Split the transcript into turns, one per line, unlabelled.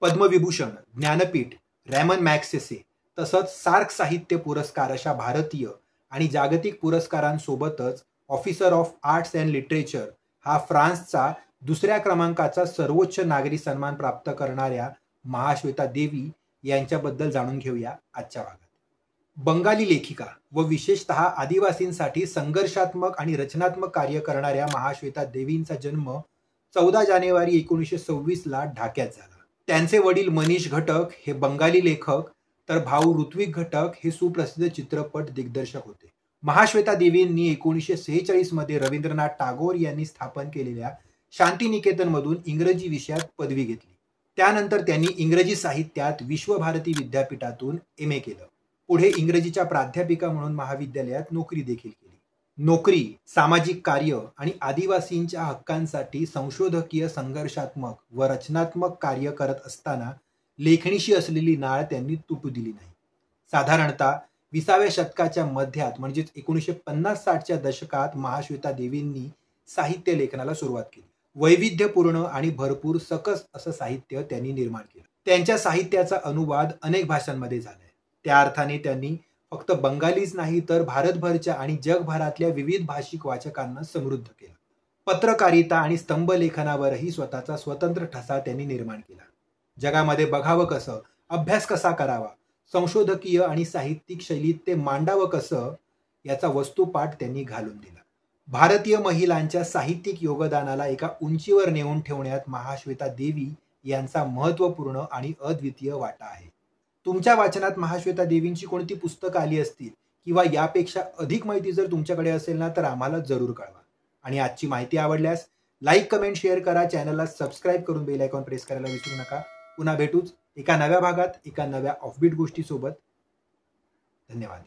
Padma Vibhushan, Jnanpith, Ramon Magsaysay तसंच SAARC साहित्य पुरस्कार अशा भारतीय आणि जागतिक पुरस्कारांसोबतच officer of arts and literature हा फ्रान्सचा दुसऱ्या क्रमांकाचा सर्वोच्च नागरी सन्मान प्राप्त करणाऱ्या महाश्वेता देवी यांच्याबद्दल जाणून घेऊया आजच्या भागात. बंगाली लेखिका व विशेषतः आदिवासींसाठी संघर्षात्मक आणि रचनात्मक कार्य करणाऱ्या महाश्वेता देवींचा जन्म 14 जानेवारी 1926 ला ढाक्यात झाला. त्यांचे वडील मनीष घटक हे बंगाली लेखक तर भाऊ ऋत्विक घटक हे सुप्रसिद्ध चित्रपट दिग्दर्शक होते. महाश्वेता देवींनी 1946 मध्ये रवींद्रनाथ टागोर यांनी स्थापन केलेल्या शांतिनिकेतन मधून इंग्रजी विषयात पदवी घेतली. त्यानंतर त्यांनी इंग्रजी साहित्यात विश्वभारती विद्यापीठातून MA केलं. पुढे इंग्रजीच्या प्राध्यापिका म्हणून महाविद्यालयात नोकरी देखील केली. नोकरी, सामाजिक कार्य आणि आदिवासींच्या हक्कांसाठी संशोधकीय, संघर्षात्मक व रचनात्मक कार्य करत असताना लेखणीशी असलेली नाळ त्यांनी तुटू दिली नाही. साधारणतः 20व्या शतकाच्या मध्यात म्हणजेच 1950-60च्या दशकात महाश्वेता देवींनी साहित्य लेखनाला सुरुवात केली. वैविध्यपूर्ण आणि भरपूर सकस असं साहित्य त्यांनी निर्माण केलं. त्यांच्या साहित्याचा अनुवाद अनेक भाषांमध्ये झालाय. त्या अर्थाने त्यांनी फक्त बंगालीच नाही तर भारतभरच्या आणि जगभरातल्या विविध भाषिक वाचकांना समृद्ध केलं. पत्रकारिता आणि स्तंभलेखनावरही स्वतःचा स्वतंत्र ठसा त्यांनी निर्माण केला. जगामध्ये बघावं कसं, अभ्यास कसा करावा, संशोधकीय आणि साहित्यिक शैलीत ते मांडावं कसं याचा वस्तुपाठ त्यांनी घालून दिला. भारतीय महिलांच्या साहित्यिक योगदानाला एका उंचीवर नेऊन ठेवण्यात महाश्वेता देवी यांचा महत्त्वपूर्ण आणि अद्वितीय वाटा आहे. तुमच्या वाचनात महाश्वेता देवींची कोणती पुस्तकं आली असतील किंवा यापेक्षा अधिक माहिती जर तुमच्याकडे असेल ना तर आम्हाला जरूर कळवा. आणि आजची माहिती आवडल्यास लाईक, कमेंट, शेअर करा. चॅनलला सबस्क्राईब करून बेल आयकॉन प्रेस करायला विसरू नका. पुन्हा भेटूच एका नव्या भागात एका नव्या ऑफबीट गोष्टीसोबत. धन्यवाद.